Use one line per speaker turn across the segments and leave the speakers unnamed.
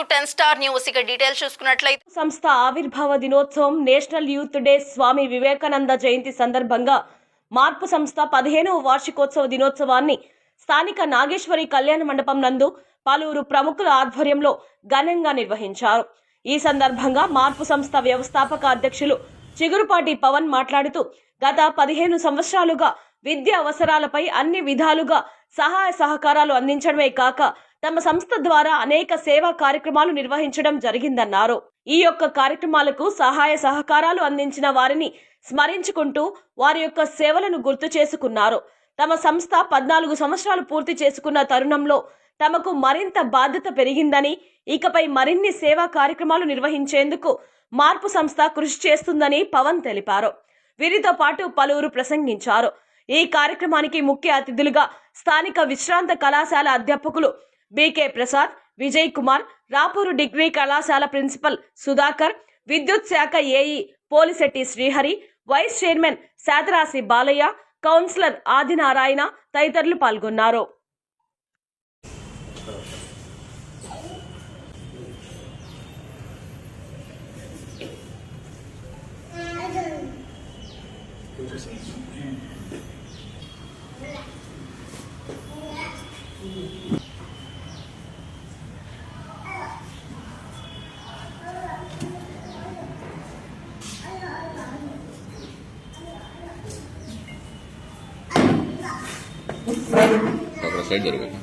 10 Star News ఇక details చూసుకున్నట్లయితే
సంస్థ ఆవిర్భావ దినోత్సవం national youth day Swami Vivekananda జయంతి సందర్భంగా మార్పు సంస్థ 15వ వార్షికోత్సవ దినోత్సవాన్ని స్థానిక నాగేశ్వరి కళ్యాణ మండపం నందు పలువురు ప్రముఖుల ఆధ్వర్యంలో ఘనంగా నిర్వహించారు. ఈ సందర్భంగా మార్పు సంస్థ వ్యవస్థాపక అధ్యక్షులు చిగురుపాటి పవన్ మాట్లాడుతూ గత 15 సంవత్సరాలుగా విద్యా అవసరాలపై అన్ని విధాలుగా సహాయ సహకారాలు అందించడమే కాక తమ సంస్థ ద్వారా అనేక సేవా కార్యక్రమాలు నిర్వహించడం జరిగిందన్నారు. ఈ యొక్క కార్యక్రమాలకు సహాయ సహకారాలు అందించిన వారిని స్మరించుకుంటూ వారి యొక్క సేవలను గుర్తు చేసుకున్నారు. తమ సంస్థ 14 సంవత్సరాలు పూర్తి చేసుకున్న తరుణంలో తమకు మరింత బాధ్యత పెరిగిందని, ఇకపై మరిన్ని సేవా కార్యక్రమాలు నిర్వహించేందుకు మార్పు సంస్థ కృషి చేస్తుందని పవన్ తెలిపారు. వీరితో పాటు పలువురు ప్రసంగించారు. ఈ కార్యక్రమానికి ముఖ్య అతిథులుగా స్థానిక విశ్రాంత కళాశాల అధ్యాపకులు బీకే ప్రసాద్, విజయ్ కుమార్, రాపూరు డిగ్రీ కళాశాల ప్రిన్సిపల్ సుధాకర్, విద్యుత్ శాఖ AE Polisetti Srihari, vice chairman Satarasi Balayya, councillor Adinarayana తదితరులు పాల్గొన్నారు.
అక్కడ సైడ్ జరగదు.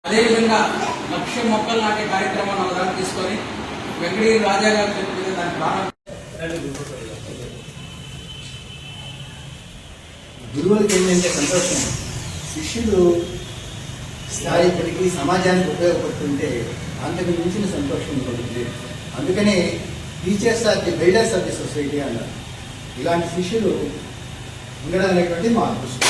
అదేవిధంగా 1,00,000 మొక్కలు నాటే కార్యక్రమాన్ని అవగాహన తీసుకొని వెంకటగిరి రాజా గారు చెప్పిన దాని ప్రారంభం.
గురువులకి ఏంటంటే సంతోషం, శిష్యులు స్థాయి పెరిగి సమాజానికి ఉపయోగపడుతుంటే అంతకు మించిన సంతోషం ఉంటుంది. అందుకనే teachers are the builders of the society అన్నారు. ఇలాంటి శిష్యులు ఉండడం అనేటువంటి మా అదృష్టం.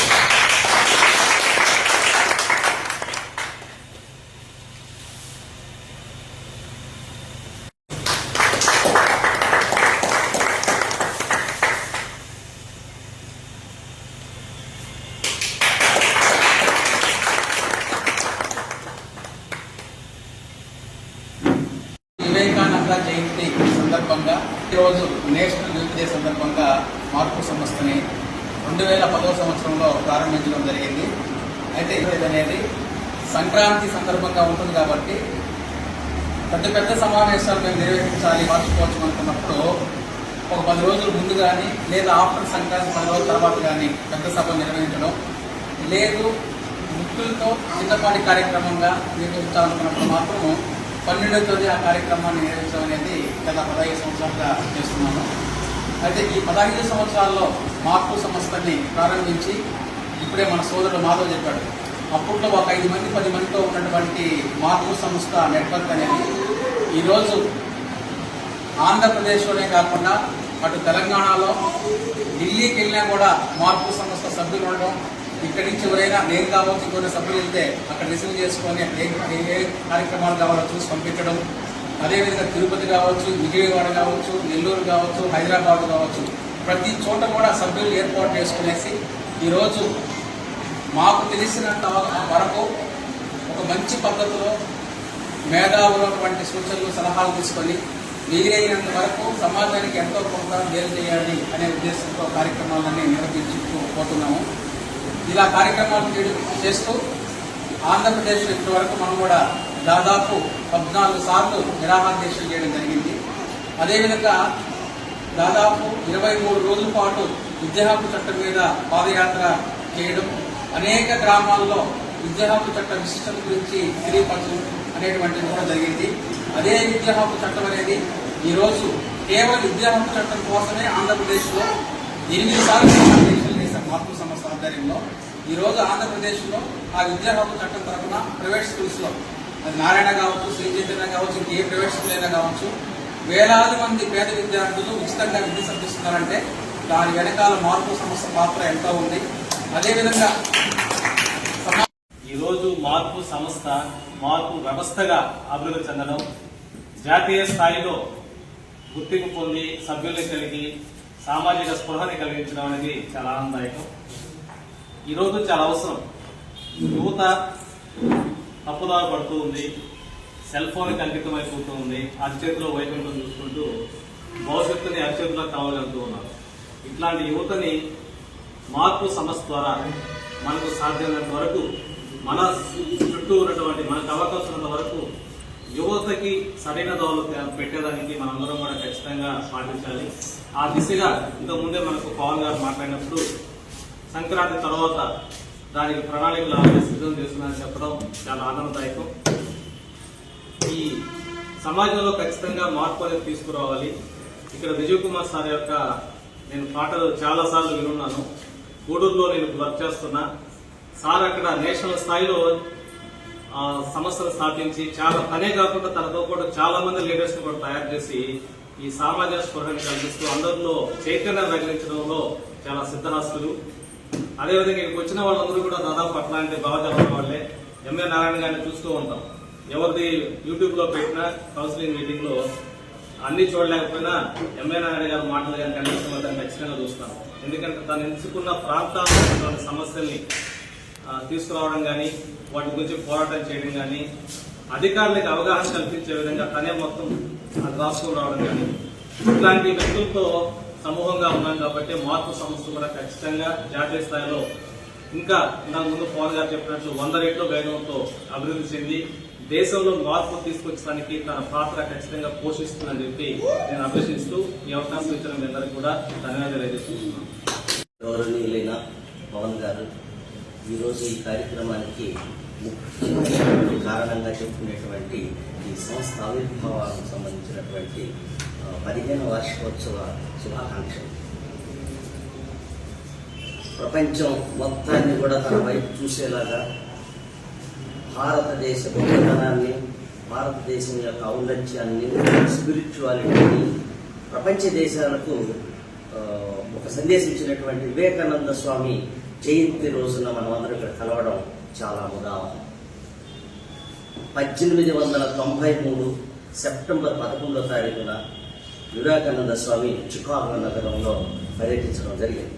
వివేకానంద జయంతి సందర్భంగా ఈరోజు నేషనల్ యూత్ డే సందర్భంగా మార్పు సంస్థని 2010వ సంవత్సరంలో ప్రారంభించడం జరిగింది. అయితే ఇది అనేది సంక్రాంతి సందర్భంగా ఉంటుంది కాబట్టి పెద్ద పెద్ద సమావేశాలు మేము నిర్వహించాలి వార్షికోత్సవం అనుకున్నప్పుడు ఒక 10 రోజుల ముందు కానీ లేదా ఆఫ్టర్ సంక్రాంతి 10 రోజుల తర్వాత కానీ పెద్ద సభ నిర్వహించడం లేదు, ముఖ్యులతో చిన్నపాటి కార్యక్రమంగా నిర్వహించాలనుకున్నప్పుడు మాత్రము 12వ తేదీ ఆ కార్యక్రమాన్ని నిర్వహించడం అనేది గత 15 సంవత్సరాలుగా చేస్తున్నాము. అయితే ఈ 15 సంవత్సరాల్లో మార్పు సంస్థని ప్రారంభించి ఇప్పుడే మన సోదరుడు మాధవ్ చెప్పాడు, అప్పట్లో ఒక 5 మంది 10 మందితో ఉన్నటువంటి మార్పు సంస్థ నెట్వర్క్ అనేది ఈరోజు ఆంధ్రప్రదేశ్లోనే కాకుండా అటు తెలంగాణలో ఢిల్లీకి వెళ్ళినా కూడా మార్పు సంస్థ సభ్యులు ఉండడం, ఇక్కడి నుంచి ఎవరైనా నేను కావచ్చు కొన్ని సభ్యులు వెళ్తే అక్కడ రిసీవ్ చేసుకొని ఏ కార్యక్రమాలు కావాలో చూసి పంపించడం, అదేవిధంగా తిరుపతి కావచ్చు, విజయవాడ కావచ్చు, నెల్లూరు కావచ్చు, హైదరాబాద్ కావచ్చు, ప్రతి చోట కూడా సభ్యులు ఏర్పాటు చేసుకునేసి ఈరోజు మాకు తెలిసినంత వరకు ఒక మంచి పద్ధతిలో మేధావులటువంటి సూచనలు సలహాలు తీసుకొని వీలైనంత వరకు సమాజానికి ఎంతో కొంత మేలు చేయాలి అనే ఉద్దేశంతో కార్యక్రమాలన్నీ నిర్వహించుకుపోతున్నాము. ఇలా కార్యక్రమాలు చేస్తూ ఆంధ్రప్రదేశ్లో ఇప్పటి వరకు మనం కూడా దాదాపు 14 సార్లు నిరాహార దీక్షలు చేయడం జరిగింది. అదేవిధంగా దాదాపు 23 రోజుల పాటు విద్యా హక్కు చట్టం మీద పాదయాత్ర చేయడం, అనేక గ్రామాల్లో విద్యా హక్కు చట్ట విశిష్టత గురించి తెలియపరచడం అనేటువంటిది కూడా జరిగింది. అదే విద్యా హక్కు చట్టం అనేది ఈరోజు కేవలం విద్యా హక్కు చట్టం కోసమే ఆంధ్రప్రదేశ్లో 8 సార్లు దీక్షలు చేశారు మార్పు సంస్థ ఆధ్వర్యంలో. ఈరోజు ఆంధ్రప్రదేశ్లో ఆ విద్యా హక్కు చట్టం తరఫున ప్రైవేట్ స్కూల్స్లో అది నారాయణ కావచ్చు, శ్రీ చైతన్య కావచ్చు, ఇంకే ప్రైవేట్ స్కూల్ అయినా కావచ్చు, వేలాది మంది పేద విద్యార్థులు ఉచితంగా విద్య సంధిస్తున్నారంటే దాని వెనకాల మార్పు సంస్థ పాత్ర ఎంతో ఉంది. అదేవిధంగా
ఈరోజు మార్పు సంస్థ మార్పు వ్యవస్థగా అభివృద్ధి చెందడం, జాతీయ స్థాయిలో గుర్తింపు పొంది సభ్యుల్ని కలిగి సామాజిక స్పృహని కలిగించడం అనేది చాలా ఆనందదాయకం. ఈరోజు చాలా అవసరం. యువత తప్పుదారి పడుతూ ఉంది, సెల్ ఫోన్కి అంకితమైపోతూ ఉంది, అరచేతిలో వైకుంఠం చూసుకుంటూ భవిష్యత్తుని అరచేతిలో కావాలంటూ ఉన్నారు. ఇట్లాంటి యువతని మార్పు సంస్థ ద్వారా మనకు సాధ్యమైనంత వరకు, మన చుట్టూ ఉన్నటువంటి మనకు అవకాశం ఉన్నంత వరకు యువతకి సరైన దోవలు పెట్టేదానికి మనందరం కూడా ఖచ్చితంగా పాటించాలి. ఆ దిశగా ఇంతకుముందే మనకు పవన్ గారు మాట్లాడినప్పుడు సంక్రాంతి తర్వాత దానికి ప్రణాళికలు సిద్ధం చేస్తున్నారని చెప్పడం చాలా ఆనందదాయకం. ఈ సమాజంలో ఖచ్చితంగా మార్పు అనేది తీసుకురావాలి. ఇక్కడ విజయ్ కుమార్ సార్ యొక్క నేను పాటలు చాలా సార్లు వినున్నాను. గూడూరులో నేను వర్క్ చేస్తున్నా. సార్ అక్కడ నేషనల్ స్థాయిలో సంస్థలు స్థాపించి చాలా పనే కాకుండా తనతో కూడా చాలా మంది లీడర్స్ కూడా తయారు చేసి ఈ సామాజిక స్పృహని కల్పిస్తూ అందరిలో చైతన్యం రగిలించడంలో చాలా సిద్ధహస్తులు. అదేవిధంగా ఇక్కడికి వచ్చిన వాళ్ళందరూ కూడా దాదాపు అట్లాంటి భావజాలం వాళ్ళే. ఎంఏ నారాయణ గారిని చూస్తూ ఉంటాం. ఎవరిది యూట్యూబ్ లో పెట్టినా కౌన్సిలింగ్ మీటింగ్ లో అన్ని చూడలేకపోయినా ఎంఏ నారాయణ గారి మాటలు కానీ కనీసం ఖచ్చితంగా చూస్తాం. ఎందుకంటే తను ఎంచుకున్న ప్రాంతాల్లో సమస్యల్ని తీసుకురావడం కానీ, వాటి గురించి పోరాటం చేయడం కానీ, అధికారులకు అవగాహన కల్పించే విధంగా తనే మొత్తం అది రాసుకుని రావడం కానీ, ఇట్లాంటి వ్యక్తులతో సమూహంగా ఉన్నాం కాబట్టి మార్పు సంస్థ కూడా ఖచ్చితంగా జాతీయ స్థాయిలో ఇంకా ఇంతకు ముందు పవన్ గారు చెప్పినట్లు 100 రెట్లు వేగంతో అభివృద్ధి చెంది దేశంలో మార్పు తీసుకొచ్చడానికి తన పాత్ర ఖచ్చితంగా పోషిస్తుందని చెప్పి నేను అభిలషిస్తూ ఈ అవకాశం ఇచ్చిన మీ అందరికీ కూడా ధన్యవాదాలు తెలియజేస్తున్నాను.
గౌరవనీయులైన పవన్ గారు ఈరోజు ఈ కార్యక్రమానికి ముఖ్యమైనటువంటి కారణంగా చెప్పుకునేటువంటి ఈ సంస్థ ఆవిర్భావానికి సంబంధించినటువంటి 15వ వార్షికోత్సవ శుభాకాంక్షలు. ప్రపంచం మొత్తాన్ని కూడా తన వైపు చూసేలాగా భారతదేశ గొప్పతనాన్ని, భారతదేశం యొక్క ఔన్నత్యాన్ని, స్పిరిచువాలిటీని ప్రపంచ దేశాలకు ఒక సందేశం ఇచ్చినటువంటి వివేకానంద స్వామి జయంతి రోజున మనమందరం ఇక్కడ కలవడం చాలా ఉదాహరణ. 1893 సెప్టెంబర్ 11వ తారీఖున వివేకానంద స్వామి చికాగో నగరంలో పర్యటించడం జరిగింది.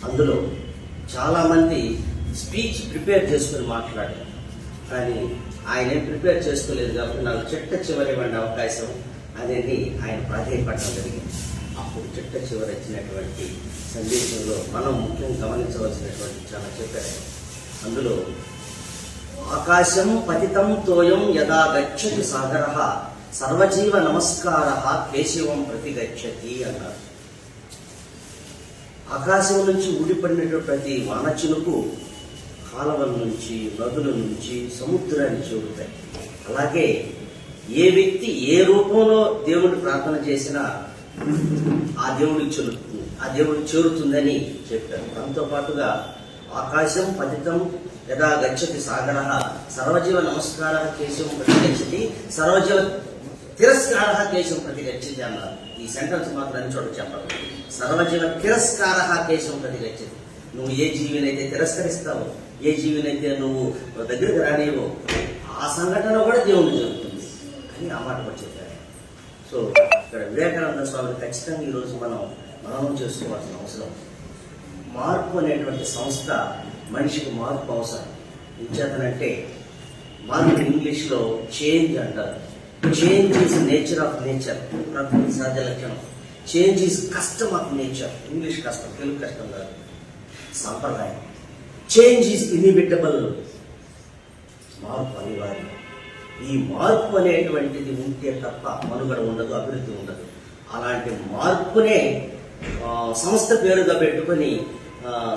అందులో చాలామంది స్పీచ్ ప్రిపేర్ చేసుకుని మాట్లాడారు. కానీ ఆయన ప్రిపేర్ చేసుకోలేదు కాబట్టి నాకు చిట్ట చివరి ఇవ్వండి అవకాశం అనేది ఆయన ప్రాధాన్యపడడం జరిగింది. అప్పుడు చిట్ట చివరి వచ్చినటువంటి సందేశంలో మనం ముఖ్యంగా గమనించవలసినటువంటి చాలా చెప్పారు. అందులో ఆకాశం పతితం తోయం యదా గచ్చతి సాగరః సర్వజీవ నమస్కారః కేశవం ప్రతి గచ్చతి అన్నారు. ఆకాశం నుంచి ఊడిపడినటువంటి ప్రతి వానచినుకు కాలవల నుంచి, నదుల నుంచి, సముద్రాన్ని చేరుతాయి. అలాగే ఏ వ్యక్తి ఏ రూపంలో దేవుడిని ప్రార్థన చేసినా ఆ దేవుడికి చేరుతుందని చెప్పారు. దాంతో పాటుగా ఆకాశం పతితం యదా గచ్చతి సాగరః సర్వజీవ నమస్కారః కేశవం ప్రతి గచ్చతి సర్వజీవ తిరస్కారః కేశవం ప్రతి గచ్చతి అన్నారు. ఈ సెంటెన్స్ మాత్రం అన్ని చోట చెప్పాలి. సర్వజీవ తిరస్కారః కేశవం ప్రతి గచ్చతి. నువ్వు ఏ జీవినైతే తిరస్కరిస్తావో, ఏ జీవినైతే నువ్వు దగ్గరికి రానివో, ఆ సంఘటన కూడా దేవుడు జరుగుతుంది అని ఆ మాట కూడా చెప్పారు. సో ఇక్కడ వివేకానంద స్వామిని ఖచ్చితంగా ఈరోజు మనం చేసుకోవాల్సిన అవసరం. మార్పు అనేటువంటి సంస్థ మనిషికి మార్పు అవసరం. ఇంచేతనంటే మార్పు ఇంగ్లీష్లో చేంజ్ అంటారు. Change is nature of nature, ప్రకృతి సహజ లక్షణం. Change is custom of nature, English కష్టం, తెలుగు కష్టం కాదు, సంప్రదాయం. చేంజ్ ఈజ్ ఇన్ఇవిటబుల్, మార్పు అనివార్యం. ఈ మార్పు అనేటువంటిది ఉంటే తప్ప మనుగడ ఉండదు, అభివృద్ధి ఉండదు. అలాంటి మార్పునే సంస్థ పేరుగా పెట్టుకొని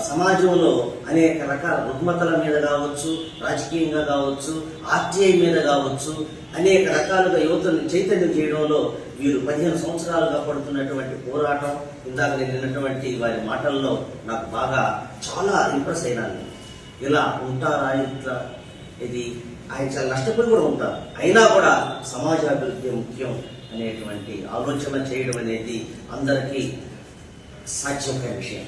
సమాజంలో అనేక రకాల రుగ్మతల మీద కావచ్చు, రాజకీయంగా కావచ్చు, ఆర్టీఐ మీద కావచ్చు, అనేక రకాలుగా యువతను చైతన్యం చేయడంలో వీరు 15 సంవత్సరాలుగా పడుతున్నటువంటి పోరాటం, ఇందాక నేను విన్నటువంటి వారి మాటల్లో నాకు బాగా చాలా ఇంప్రెస్ అయినాను. ఇలా ఉంటారా ఇట్లా, ఇది ఆయన చాలా నష్టపోయి కూడా ఉంటారు, అయినా కూడా సమాజ అభివృద్ధి ముఖ్యం అనేటువంటి ఆలోచన చేయడం అనేది అందరికీ సాధ్యమైన విషయం.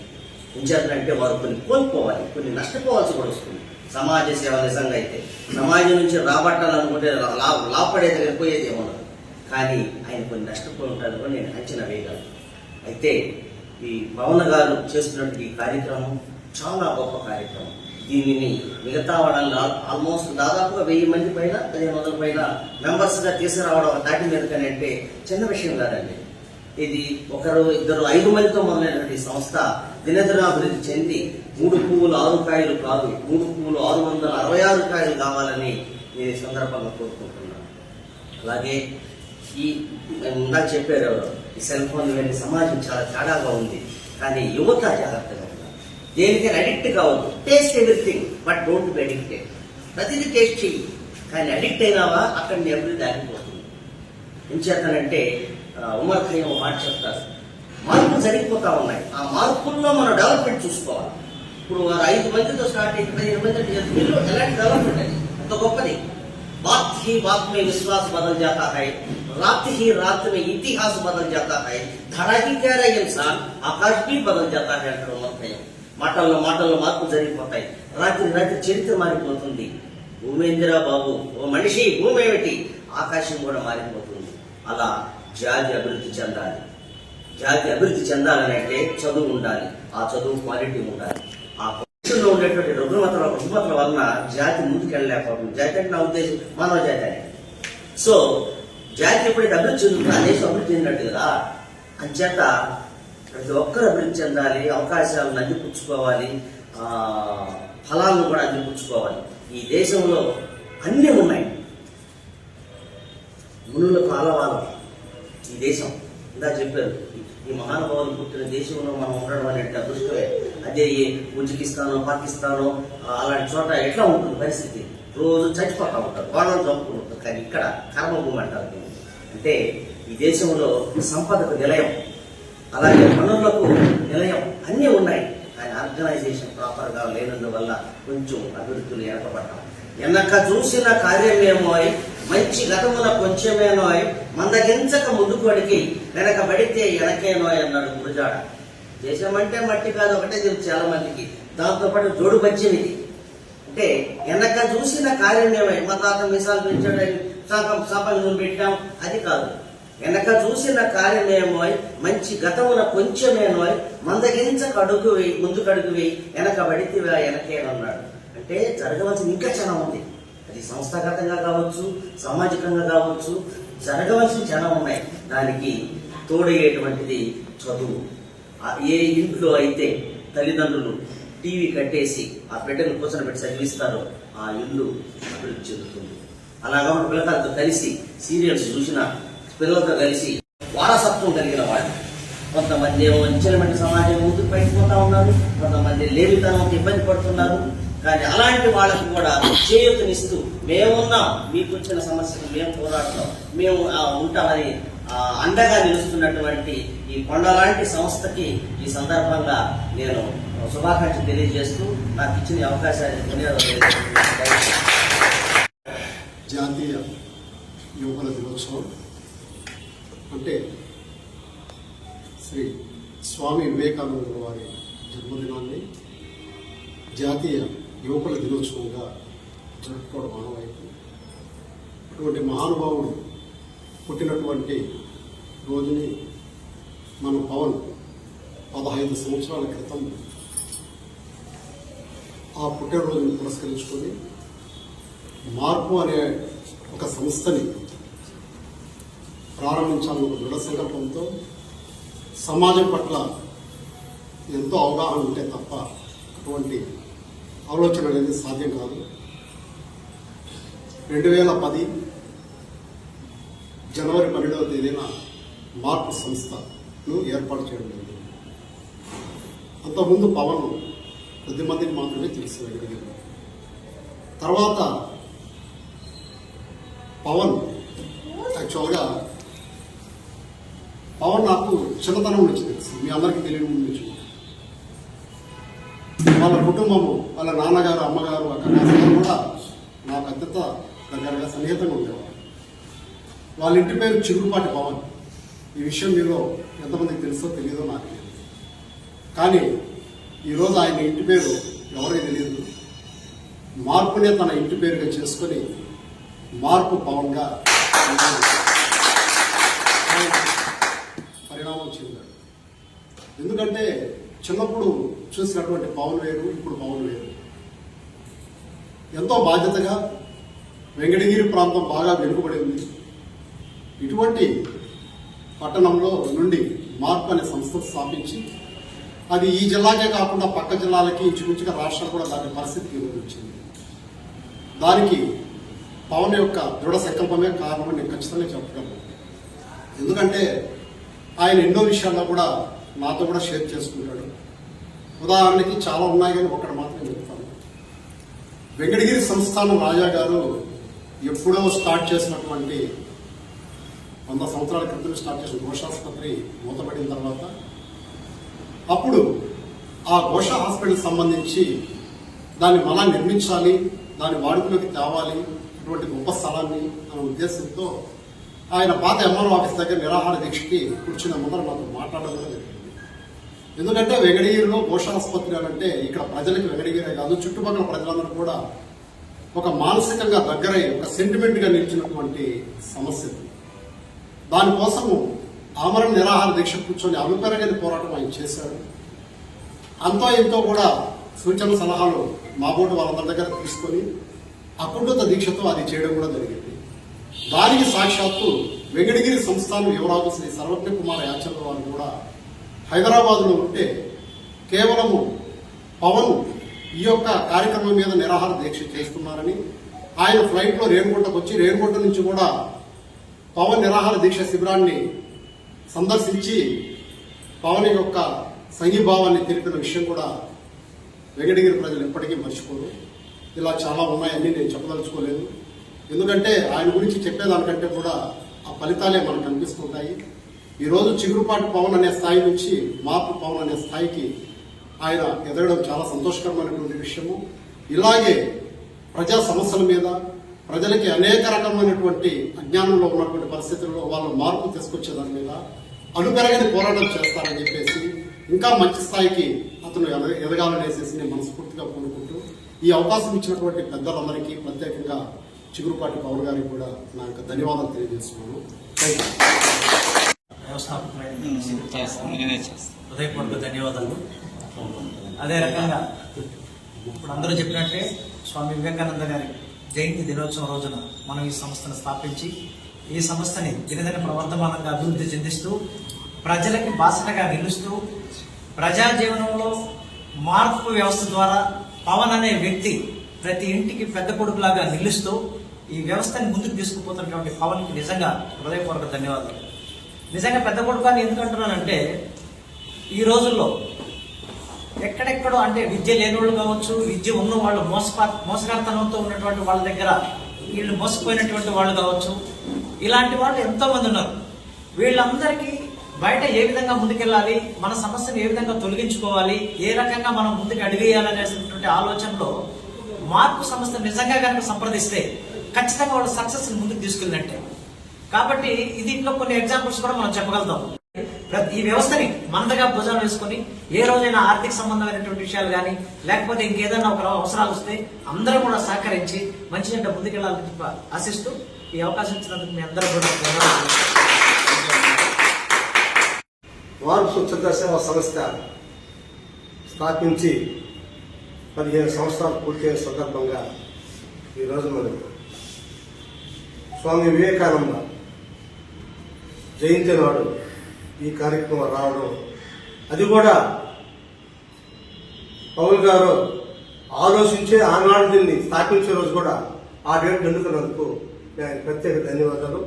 ఇంచేతంటే వారు కొన్ని కోల్పోవాలి, కొన్ని నష్టపోవాల్సి కూడా వస్తుంది. సమాజ సేవ నిజంగా అయితే సమాజం నుంచి రాబట్టాలనుకుంటే లాభపడేది వెళ్ళిపోయేది ఏమన్నా, కానీ ఆయన కొన్ని నష్టపోయి ఉంటారు కూడా నేను అంచనా వేయగలను. అయితే ఈ పవన్ గారు చేస్తున్నటువంటి ఈ కార్యక్రమం చాలా గొప్ప కార్యక్రమం. దీనిని మిగతా వాళ్ళని ఆల్మోస్ట్ దాదాపుగా 1000 మంది పైన 1500 పైన మెంబర్స్గా తీసుకురావడం దాటి మీద కానీ అంటే చిన్న విషయం కాదండి. ఇది 1, 2, 5 మందితో మొదలైనటువంటి సంస్థ దినదినాభివృద్ధి చెంది 3 పువ్వులు 6 కాయలు కాదు, 3 పువ్వులు 666 కాయలు కావాలని నేను ఈ సందర్భంగా కోరుకుంటున్నాను. అలాగే ఈ ఇందాక చెప్పారు, ఈ సెల్ ఫోన్ ఇవన్నీ సమాజం చాలా తేడాగా ఉంది, కానీ యువత జాగ్రత్తగా ఉన్నారు. దేనికైనా అడిక్ట్ కావద్దు. Taste everything but don't be addicted. ప్రతిదీ టేస్ట్ చెయ్యి, కానీ అడిక్ట్ అయినావా అక్కడ నీ అభివృద్ధి ఆగిపోతుంది. ఏం చేస్తానంటే ఉమర్ ఖయ్యం ఒక మాట చెప్తారు, మార్పులు జరిగిపోతా ఉన్నాయి, ఆ మార్పుల్లో మనం డెవలప్మెంట్ చూసుకోవాలి. ఇప్పుడు 5 మందితో స్టార్ట్ అయ్యి 15 మంది ఎలాంటి డెవలప్మెంట్ అది అంత గొప్పది. बात ही बात में विश्वास बदल जाता है, रात ही रात में इतिहास बदल जाता है, धरा ही कह रहे इंसान आकाश भी बदल जाता है అంటారు ఉమర్ ఖయ్యం. మాటల్లో మార్పులు జరిగిపోతాయి, రాత్రి చరిత్ర మారిపోతుంది. భూమేందిరా బాబు, ఓ మనిషి భూమి ఏమిటి, ఆకాశం కూడా మారిపోతుంది. అలా జాతి అభివృద్ధి చెందాలి. జాతి అభివృద్ధి చెందాలని అంటే చదువు ఉండాలి, ఆ చదువు క్వాలిటీ ఉండాలి. ఆ లో ఉండేటువంటి రుగ్మతల వలన జాతి ముందుకెళ్ళలేకపోతుంది. జాతి అంటే నా ఉద్దేశం మానవ జాతి అని. సో జాతి ఎప్పుడైతే అభివృద్ధి చెందుతుందో ఆ దేశం అభివృద్ధి చెందినట్టు కదా. అంచేత ప్రతి ఒక్కరు అభివృద్ధి చెందాలి, అవకాశాలను అందిపుచ్చుకోవాలి, ఫలాలను కూడా అందిపుచ్చుకోవాలి. ఈ దేశంలో అన్నీ ఉన్నాయి, మునులకు ఆలవాలం ఈ దేశం. ఇందా చెప్పారు, ఈ మహానుభావులు పుట్టిన దేశంలో మనం ఉండడం అనేది అదృష్టమే. అదే ఉజ్బెకిస్తాను, పాకిస్తాను అలాంటి చోట ఎట్లా ఉంటుంది పరిస్థితి, రోజు చచ్చిపోతా ఉంటారు, వాళ్ళని చంపుకుంటారు. కానీ ఇక్కడ కర్మభూమి అంటారు. అంటే ఈ దేశంలో సంపదకు నిలయం, అలాగే పనులకు నిలయం అన్నీ ఉన్నాయి, కానీ ఆర్గనైజేషన్ ప్రాపర్గా లేనందువల్ల కొంచెం అభివృద్ధులు ఏర్పడ్డాం. వెనక చూసిన కార్యమేమోయ్ మంచి గతమున కొంచెమేనోయ్ మందగించక ముందుకు అడిగి వెనకబడితే వెనకేనోయ్ అన్నాడు గురజాడ. దేశం అంటే మట్టి కాదు, ఒకటే తెలుసు చాలా మందికి. దాంతోపాటు జోడు పచ్చిమిది అంటే వెనక చూసిన కార్యమేమోయ్, మా తాత మిసాలు పెంచాడు సంపంగం పెట్టాం అది కాదు. వెనక చూసిన కార్యమేమోయ్ మంచి గతమున కొంచెమేనోయ్ మందగించక అడుగు వేయి ముందుకు అడుగు వేయి వెనకబడితే వెనకేనన్నాడు. అంటే జరగవలసింది ఇంకా చాలా ఉంది. అది సంస్థాగతంగా కావచ్చు, సామాజికంగా కావచ్చు, జరగవలసిన చాలా ఉన్నాయి. దానికి తోడయ్యేటువంటిది చదువు. ఏ ఇంట్లో అయితే తల్లిదండ్రులు టీవీ కట్టేసి ఆ బిడ్డను కూర్చొని చదివిస్తారో ఆ ఇల్లు అభివృద్ధి చెందుతుంది. అలాగా మన పిల్లలతో కలిసి సీరియల్స్ చూసిన పిల్లలతో కలిసి వారసత్వం కలిగిన వాళ్ళు కొంతమంది ఏమో ఇచ్చినటువంటి సమాజం ముందుకు పెట్టిపోతా ఉన్నారు, కొంతమంది లేమితనంతో ఇబ్బంది పడుతున్నారు. కానీ అలాంటి వాళ్ళకి కూడా చేయూతనిస్తూ మేమున్నాం, మీకు వచ్చిన సమస్యకు మేము పోరాడతాం, మేము ఉంటామని అండగా నిలుస్తున్నటువంటి ఈ కొండ లాంటి సంస్థకి ఈ సందర్భంగా నేను శుభాకాంక్షలు తెలియజేస్తూ నాకు ఇచ్చిన అవకాశాన్ని ధన్యవాదాలు.
జాతీయ యువకుల దినోత్సవం అంటే శ్రీ స్వామి వివేకానంద వారి జన్మదినాన్ని జాతీయ యువకుల దినోత్సవంగా జరుపుకోవడం ఆనవాయితీ. అటువంటి మహానుభావుడు పుట్టినటువంటి రోజుని మన పవన్ 15 సంవత్సరాల క్రితం ఆ పుట్టినరోజుని పురస్కరించుకొని మార్పు అనే ఒక సంస్థని ప్రారంభించాలని ఒక దృఢ సంకల్పంతో సమాజం పట్ల ఎంతో అవగాహన ఉంటే తప్ప అటువంటి ఆలోచన అనేది సాధ్యం కాదు. 2010 జనవరి 12వ తేదీన మార్పు సంస్థను ఏర్పాటు చేయడం జరిగింది. అంతకుముందు పవన్ కొద్దిమందికి మాత్రమే తెలిసి తర్వాత పవన్ యాక్చువల్గా పవన్ నాకు చిన్నతనం నుంచి తెలుసు, మీ అందరికీ తెలియని ముందు నుంచి. వాళ్ళ కుటుంబము, వాళ్ళ నాన్నగారు, అమ్మగారు, అక్కగారు కూడా నాకు అత్యంత దగ్గరగా సన్నిహితంగా ఉండేవారు. వాళ్ళ ఇంటి పేరు చిగురుపాటి పవన్. ఈ విషయం మీలో ఎంతమందికి తెలుసో తెలియదో నాకు తెలియదు. కానీ ఈరోజు ఆయన ఇంటి పేరు ఎవరికి తెలియదు. మార్పునే తన ఇంటి పేరుగా చేసుకొని మార్పు పవన్గా పరిణామం చెందాడు. ఎందుకంటే చిన్నప్పుడు చూసినటువంటి పవన్ వేరు, ఇప్పుడు పవన్ వేరు. ఎంతో బాధ్యతగా వెంకటగిరి ప్రాంతం బాగా వెనుకబడింది. ఇటువంటి పట్టణంలో నుండి మార్పు అనే సంస్థను స్థాపించి అది ఈ జిల్లాకే కాకుండా పక్క జిల్లాలకి ఇంచుమించుగా రాష్ట్రాలు కూడా దాని పరిస్థితికి వచ్చింది. దానికి పవన్ యొక్క దృఢ సంకల్పమే కారణమని నేను ఖచ్చితంగా చెప్పగలను. ఎందుకంటే ఆయన ఎన్నో విషయాల్లో కూడా నాతో కూడా షేర్ చేసుకుంటాడు. ఉదాహరణకి చాలా ఉన్నాయి కానీ ఒకటి మాత్రం చెప్తాను. వెంకటగిరి సంస్థానం రాజా గారు ఎప్పుడో స్టార్ట్ చేసినటువంటి 100 సంవత్సరాల క్రితం స్టార్ట్ చేసిన ఘోషాసుపత్రి మూతపడిన తర్వాత అప్పుడు ఆ ఘోష హాస్పిటల్ సంబంధించి దాన్ని మళ్ళా నిర్మించాలి, దాని వాడుకలోకి తేవాలి, ఇటువంటి గొప్ప స్థలాన్ని అనే ఉద్దేశంతో ఆయన పాత ఎంఆర్ఓ ఆఫీస్ దగ్గర నిరాహార దీక్షకి కూర్చున్న ముందర నాతో మాట్లాడడం జరిగింది. ఎందుకంటే వెంకటగిరిలో ఘోష ఆసుపత్రి అంటే ఇక్కడ ప్రజలకు వెంకటగిరే కాదు, చుట్టుపక్కల ప్రజలందరూ కూడా ఒక మానసికంగా దగ్గరై ఒక సెంటిమెంట్గా నిలిచినటువంటి సమస్య. దానికోసము ఆమరణ నిరాహార దీక్ష కూర్చొని అభిప్రాయమైన పోరాటం ఆయన చేశాడు. అంతో ఎంతో కూడా సూచన సలహాలు మా బోర్డు వాళ్ళందరి దగ్గర తీసుకొని అకుంఠిత దీక్షతో అది చేయడం కూడా జరిగింది. దానికి సాక్షాత్తు వెంకటగిరి సంస్థానం యువరాజు శ్రీ సర్వజ్ఞ కుమార్ యాచర్ల వారు కూడా హైదరాబాద్లో ఉంటే కేవలము పవన్ ఈ యొక్క కార్యక్రమం మీద నిరాహార దీక్ష చేస్తున్నారని ఆయన ఫ్లైట్లో రేణిగుంటకు వచ్చి రేణిగుంట నుంచి కూడా పవన్ నిరాహార దీక్ష శిబిరాన్ని సందర్శించి పవన్ యొక్క సంఘీభావాన్ని తెలిపిన విషయం కూడా వెంకటగిరి ప్రజలు ఎప్పటికీ మర్చిపోరు. ఇలా చాలా ఉన్నాయని నేను చెప్పదలుచుకోలేదు. ఎందుకంటే ఆయన గురించి చెప్పేదానికంటే కూడా ఆ ఫలితాలే మనకు కనిపిస్తుంటాయి. ఈరోజు చిగురుపాటి పవన్ అనే స్థాయి నుంచి మార్పు పవన్ అనే స్థాయికి ఆయన ఎదగడం చాలా సంతోషకరమైనటువంటి విషయము. ఇలాగే ప్రజా సమస్యల మీద ప్రజలకి అనేక రకమైనటువంటి అజ్ఞానంలో ఉన్నటువంటి పరిస్థితుల్లో వాళ్ళు మార్పు తీసుకొచ్చేదాని మీద అలుపెరగని పోరాటం చేస్తారని చెప్పేసి ఇంకా మంచి స్థాయికి అతను ఎదగాలనేసేసి నేను మనస్ఫూర్తిగా కోరుకుంటూ ఈ అవకాశం ఇచ్చినటువంటి పెద్దలందరికీ ప్రత్యేకంగా చిగురుపాటి పవన్ గారికి కూడా నా యొక్క ధన్యవాదాలు తెలియజేస్తున్నాను.
హృదయపూర్వక ధన్యవాదాలు. అదే రకంగా ఇప్పుడు అందరూ చెప్పినట్టే స్వామి వివేకానంద గారి జయంతి దినోత్సవం రోజున మనం ఈ సంస్థను స్థాపించి ఈ సంస్థని దినదిన ప్రవర్ధమానంగా అభివృద్ధి చెందిస్తూ ప్రజలకి బాసటగా నిలుస్తూ ప్రజా జీవనంలో మార్పు వ్యవస్థ ద్వారా పవన్ అనే వ్యక్తి ప్రతి ఇంటికి పెద్ద కొడుకులాగా నిలుస్తూ ఈ వ్యవస్థని ముందుకు తీసుకుపోతున్నటువంటి పవన్కి నిజంగా హృదయపూర్వక ధన్యవాదాలు. నిజంగా పెద్ద కొడుకు అని ఎందుకంటున్నానంటే ఈ రోజుల్లో ఎక్కడెక్కడో అంటే విద్య లేని వాళ్ళు కావచ్చు, విద్య ఉన్న వాళ్ళు మోసగారితనంతో ఉన్నటువంటి వాళ్ళ దగ్గర వీళ్ళు మోసపోయినటువంటి వాళ్ళు కావచ్చు, ఇలాంటి వాళ్ళు ఎంతో మంది ఉన్నారు. వీళ్ళందరికీ బయట ఏ విధంగా ముందుకెళ్ళాలి, మన సమస్యను ఏ విధంగా తొలగించుకోవాలి, ఏ రకంగా మనం ముందుకు అడిగేయాలనేటువంటి ఆలోచనలో మార్పు సంస్థ నిజంగా కనుక సంప్రదిస్తే ఖచ్చితంగా వాళ్ళ సక్సెస్ ముందుకు తీసుకెళ్ళినట్టే. కాబట్టి దీంట్లో కొన్ని ఎగ్జాంపుల్స్ కూడా మనం చెప్పగలుగుతాం. ఈ వ్యవస్థని మనదగా భుజాలు వేసుకుని ఏ రోజైనా ఆర్థిక సంబంధమైనటువంటి విషయాలు కానీ లేకపోతే ఇంకేదైనా ఒక అవసరాలు వస్తే అందరూ కూడా సహకరించి మంచి చెడ్డ ముందుకెళ్లాలని ఆశిస్తూ ఈ అవకాశం ఇచ్చినందుకు మీ అందరూ కూడా
మార్పు స్వచ్ఛంద సేవా సంస్థ స్థాపించి 15 సంవత్సరాలు పూర్తయిన సందర్భంగా ఈరోజు మనం స్వామి వివేకానంద జయంతి నాడు ఈ కార్యక్రమం రావడం, అది కూడా పవన్ గారు ఆలోచించే ఆనాడు దీన్ని స్థాపించే రోజు కూడా ఆ డేట్ ఎన్నుకున్నందుకు నేను ప్రత్యేక ధన్యవాదాలు.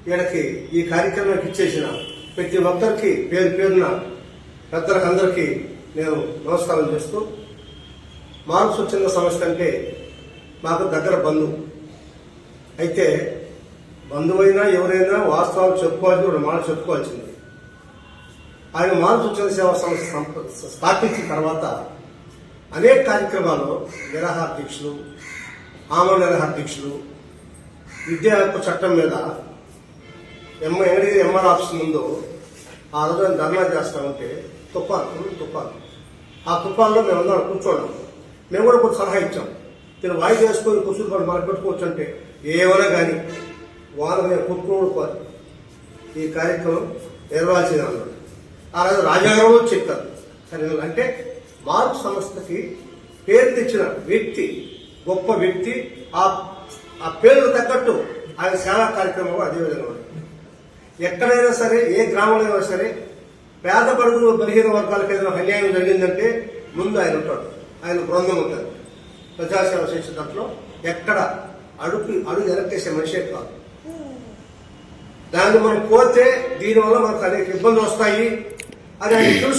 వీళ్ళకి ఈ కార్యక్రమానికి ఇచ్చేసిన ప్రతి ఒక్కరికి పేరు పేరున పెద్దలకు అందరికీ నేను నమస్కారం చేస్తూ, మార్పు స్వచ్ఛంద సంస్థ అంటే మాకు దగ్గర బంధువు. అయితే బంధువైనా ఎవరైనా వాస్తవాలు చెప్పుకోవాల్సి రెండు మాటలు చెప్పుకోవాల్సింది. ఆయన మార్పు స్వచ్ఛంద సేవా సంస్థ స్థాపించిన తర్వాత అనేక కార్యక్రమాలు నిరాహార దీక్షలు, ఆమరణ నిరాహార దీక్షలు, విద్యా హక్కు చట్టం మీద ఎంఆర్ ఆఫీస్ ముందు ఆ రోజు ధర్నా చేస్తా ఉంటే తుఫాను ఆ తుఫాన్లో మేమందరం కూర్చోన్నాం. మేము కూడా కొంచెం సలహా ఇచ్చాం, మీరు వాయిదా చేసుకొని కూర్చుని మనం మనకు పెట్టుకోవచ్చు అంటే ఏమైనా కానీ వాళ్ళు మేము కొట్టుకోవాలి, ఈ కార్యక్రమం నిర్వహించింది అన్నాడు. ఆ రోజు రాజాగారు చెప్పారు. సరే అంటే మార్పు సంస్థకి పేరు తెచ్చిన వ్యక్తి గొప్ప వ్యక్తి, ఆ పేరుకు తగ్గట్టు ఆయన సేవా కార్యక్రమం అదేవిధంగా ఉంది. ఎక్కడైనా సరే ఏ గ్రామంలో అయినా సరే పేద బడుగు బలహీన వర్గాలకు ఏదైనా అన్యాయం జరిగిందంటే ముందు ఆయన ఉంటాడు, ఆయన బృందం ఉంటుంది. ప్రజాసేవ చేసే దాంట్లో ఎక్కడ అడుగు వెనక్కేసే మనిషే కాదు. దాన్ని మనం పోతే దీనివల్ల మనకు అనేక ఇబ్బందులు వస్తాయి అని ఆయన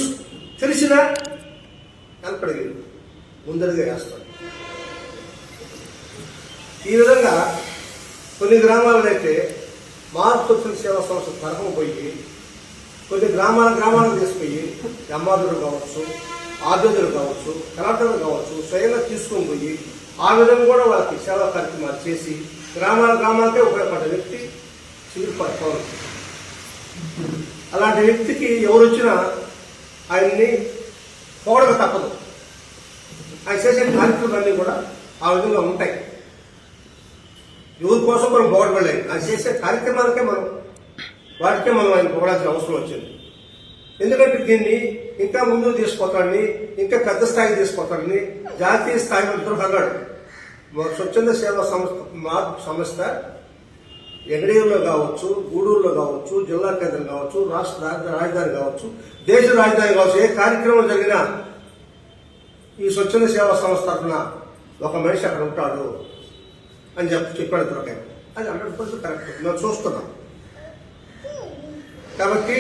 తెలిసినా వెనకడిగి ముందడుగా వేస్తాడు. ఈ విధంగా కొన్ని గ్రామాలలో అయితే మార్పు స్వచ్ఛంద సేవా సంస్థ తరఫున పోయి కొన్ని గ్రామాలకు తీసుకుపోయి అమ్మాదులు కావచ్చు, ఆద్యులు కావచ్చు, కలెక్టర్లు కావచ్చు స్వయంగా తీసుకొని పోయి ఆ విధంగా కూడా వాళ్ళకి సేవా కార్యక్రమాలు చేసి గ్రామాలకే ఉపయోగపడ్డ వ్యక్తి చిగురుపాటి పవన్. అలాంటి వ్యక్తికి ఎవరు వచ్చినా ఆయన్ని పొగడక తప్పదు. ఆయన చేసే కార్యక్రమాలన్నీ కూడా ఆ విధంగా ఉంటాయి. ఎవరి కోసం మనం పొగడబడలేదు, ఆయన చేసే కార్యక్రమాలకే వాటికే మనం ఆయన పొగడాల్సిన అవసరం వచ్చింది. ఎందుకంటే దీన్ని ఇంకా ముందుకు తీసుకుపోతాడని, ఇంకా పెద్ద స్థాయికి తీసుకుపోతాడని జాతీయ స్థాయిలో ఇద్దరు అన్నాడు. స్వచ్ఛంద సేవా సంస్థ ఎగడేరులో కావచ్చు, గూడూరులో కావచ్చు, జిల్లా కేంద్రం కావచ్చు, రాష్ట్ర రాజధాని కావచ్చు, దేశ రాజధాని కావచ్చు, ఏ కార్యక్రమం జరిగినా ఈ స్వచ్ఛంద సేవా సంస్థ తరఫున ఒక మనిషి అక్కడ ఉంటాడు అని చెప్పాడు దొరకాయ. అది 100% కరెక్ట్, మేము చూస్తున్నాం. కాబట్టి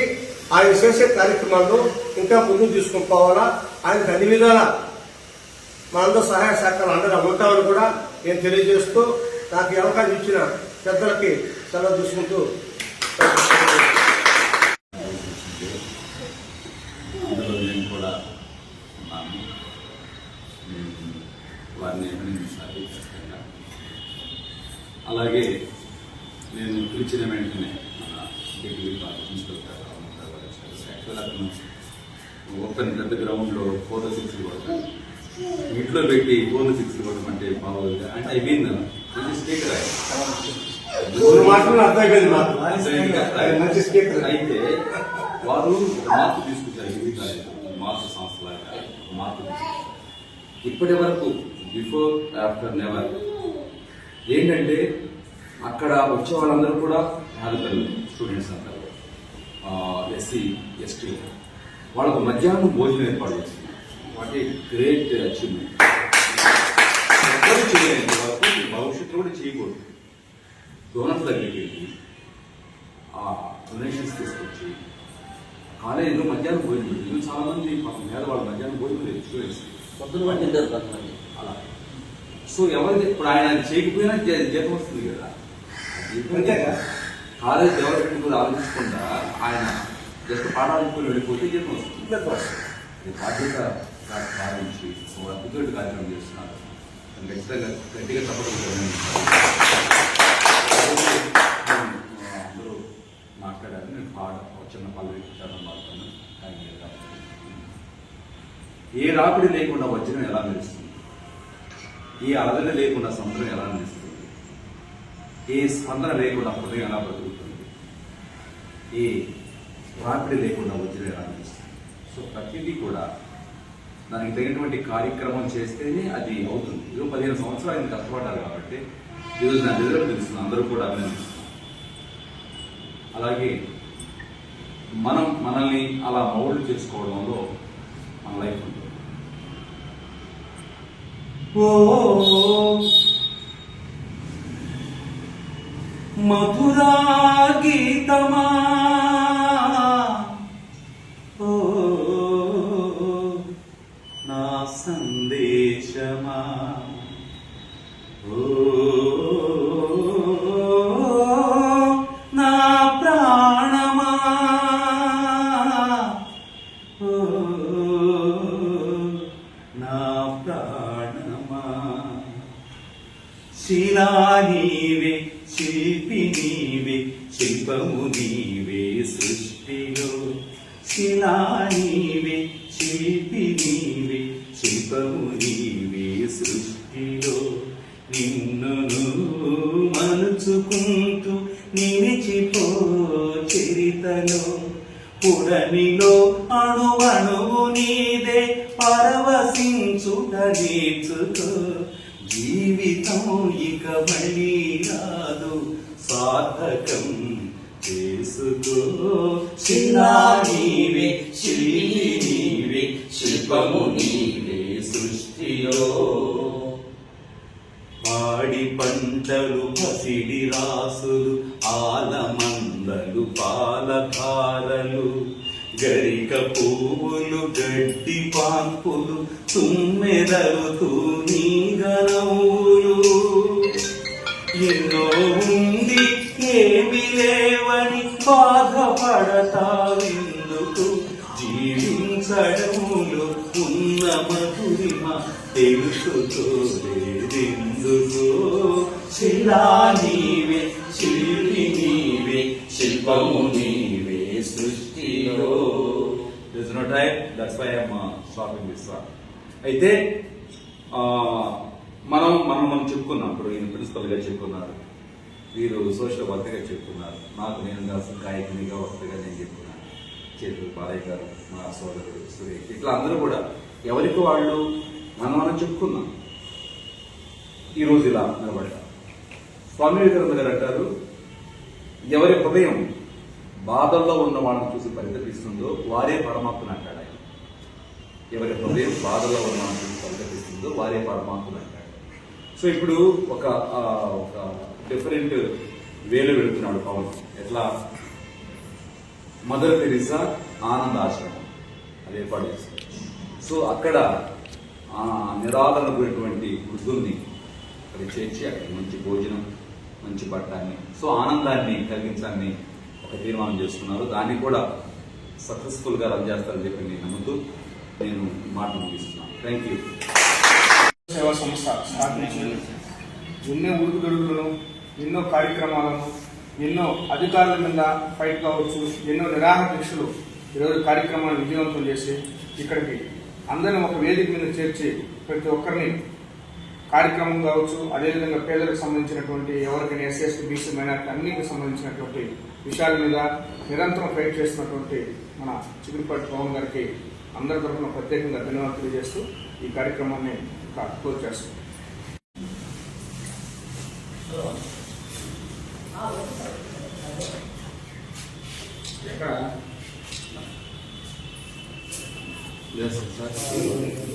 ఆయన చేసే కార్యక్రమాల్లో ఇంకా ముందుకు తీసుకుని పోవాలా, ఆయనకు అన్ని విధాలా మనందరూ సహాయ సహకారాలు అందరూ ఉంటామని కూడా నేను తెలియజేస్తూ నాకు ఈ అవకాశం ఇచ్చిన పెద్దలకి సెలవు తీసుకుంటూ
నేను కూడా వారిని అభినందించాలి ఖచ్చితంగా. అలాగే నేను పిలిచిన వెంటనే మన డిగ్రీ ప్రిన్సిపల్ యాక్చువల్ ఓపెన్ పెద్ద గ్రౌండ్లో 4 6 కొడతాను, ఇంట్లో పెట్టి 4 6 కొట్టడం అంటే బాగోదు. అంటే ఐ మీన్ స్పీకర్ అయితే వారు మార్పు తీసుకొచ్చారు. హిందీ కాలేజ్ మార్పు సంస్థలాగా మార్పు ఇప్పటి వరకు బిఫోర్ ఆఫ్టర్ నెవర్. ఏంటంటే అక్కడ వచ్చే వాళ్ళందరూ కూడా ఆడపిల్లలు స్టూడెంట్స్ అంటారు, SC ST వాళ్ళకు మధ్యాహ్నం భోజనం ఏర్పాటు చేస్తున్నారు. What a great achievement. ఎవరు చేయలేని వరకు భవిష్యత్తు కూడా చేయకూడదు. డోనర్స్ దగ్గరికి వెళ్ళి ఆ డొనేషన్స్ తీసుకొచ్చి కాలేజీలో మధ్యాహ్నం భోజనం పెట్టింది. చాలా మంది పాపం పేదవాళ్ళు మధ్యాహ్నం భోజనం లేదు స్టూడెంట్స్
పొద్దున పట్టింటారు కొంతమంది
అలా. సో ఎవరిది ఇప్పుడు ఆయన అది చేయకపోయినా జీతం వస్తుంది కదా. కాలేజ్ డెవలప్మెంట్ కూడా ఆలోచించకుండా ఆయన జస్ట్ పాఠాలకు వెళ్ళిపోతే జీతం వస్తుంది. అది బాధ్యత భావించి ఒక అద్భుతమైన కార్యక్రమం చేస్తున్నారు. ఖచ్చితంగా గట్టిగా తప్పకుండా అందరూ మాట్లాడారు. నేను చిన్న పల్లవి విచారం మాట్లాడుతున్నాను. ఏ రాపిడి లేకుండా వజ్రం ఎలా నిలుస్తుంది, ఏ అలదడి లేకుండా సముద్రం ఎలా నిలుస్తుంది, ఏ స్పందన లేకుండా హృదయం ఎలా బ్రతుకుతుంది, ఏ రాపిడి లేకుండా వజ్రం ఎలా నిలుస్తుంది. సో ప్రతిదీ కూడా దానికి తగినటువంటి కార్యక్రమం చేస్తేనే అది అవుతుంది. ఇదో 15 సంవత్సరాలు ఆయన కష్టపడ్డారు కాబట్టి ఈరోజు నా రిజల్ట్ తెలుస్తుంది. అందరూ కూడా అభినందిస్తున్నారు. అలాగే మనల్ని అలా మౌల్డ్ చేసుకోవడంలో మన లైఫ్ ఉంటుంది.
మధురా గీతమా నా సందేశమా నా ప్రాణమా నా ప్రాణమా శిలా నీవే శిల్పి నీవే శిల్పము నీవే సృష్టిలో శిలా నీవే శిల్పి నీవే శిల్పము నీవే సృష్టిలో నిన్ను మలుచుకుంటూ నిలిచిపో చరితలో పుడమిలో అణువణువు నీదే పరవశించుట నేర్చుకో జీవితం ఇక మళ్ళీ రాదు సార్థకం చేసుకో శిలా నీవే శిల్పి నీవే శిల్పము నీవే సృష్టిలో పాడి పంటలు పసిడి రాసులు ఆలమందలు పాలధారలు గరిక పువ్వులు గడ్డి పాంపులు తుమ్మెదలు తూనీగనవులు ఎన్నో ఉంది ఏమి లేవని బాధపడతావెందుకు జీవించడంలో ఉన్న మధురిమ తెలుసుకోలేదెందుకు శిలా నీవే శిల్పి నీవే శిల్పము నీవే సృష్టిలో. There's no time, that's why I'm stopping this one. అయితే మనం చెప్పుకున్నాం. ఇప్పుడు ఈయన ప్రిన్సిపల్ గా చెప్పుకున్నారు, వీరు సోషల్ వర్కర్గా చెప్పుకున్నారు, నాకు నేను గాయకునిగా వక్తగా నేను చెప్పుకున్నాను, చేతులు బాలయ్య గారు, మా సోదరుడు సురేష్, ఇట్లా అందరూ కూడా ఎవరికి వాళ్ళు మనం చెప్పుకున్నాం. ఈరోజు ఇలా నిలబడ్డా. స్వామి వివేకానంద గారు అంటారు, ఎవరి హృదయం బాధల్లో ఉన్న వాళ్ళని చూసి పరితపిస్తుందో వారే పరమాత్మను అంటాడు ఆయన. ఎవరి హృదయం బాధల్లో ఉన్న వాళ్ళని చూసి పరితపిస్తుందో వారే పరమాత్మను అంటాడు. సో ఇప్పుడు ఒక డిఫరెంట్ వేలో వెళుతున్నాడు పవన్. ఎట్లా? మదర్ తెరీసా ఆనంద ఆశ్రమం అది ఏర్పాటు చేస్తారు. సో అక్కడ నిరాదరణ పోయినటువంటి వృద్ధుల్ని అక్కడ చేర్చి అక్కడ మంచి భోజనం, మంచి బట్టాన్ని, సో ఆనందాన్ని కలిగించాలని ఒక తీర్మానం చేసుకున్నారు. దాన్ని కూడా సక్సెస్ఫుల్ గా రన్ చేస్తారని చెప్పి నేను నమ్ముతూ నేను మాట ముగిస్తున్నాను. Thank you.
సేవా సంస్థ స్థాపించి ఎన్నో ఉడుకుదొడుకులను, ఎన్నో కార్యక్రమాలను, ఎన్నో అధికారుల మీద ఫైట్ కావచ్చు, ఎన్నో నిరాహార దీక్షలు ఈరోజు కార్యక్రమాలను విజయవంతం చేసి ఇక్కడికి అందరిని ఒక వేదిక మీద చేర్చి ప్రతి ఒక్కరిని కార్యక్రమం కావచ్చు, అదేవిధంగా పేదలకు సంబంధించినటువంటి ఎవరికైనా ఎస్సీ బీసీ మైనారిటీ అన్నిటికి సంబంధించినటువంటి విషయాల మీద నిరంతరం ఫైట్ చేస్తున్నటువంటి మన చిగురుపాటి పవన్ గారికి అందరి తరఫున ప్రత్యేకంగా ధన్యవాదాలు తెలియజేస్తూ ఈ కార్యక్రమాన్ని క్లోజ్ చేస్తాం.
Yes, sir.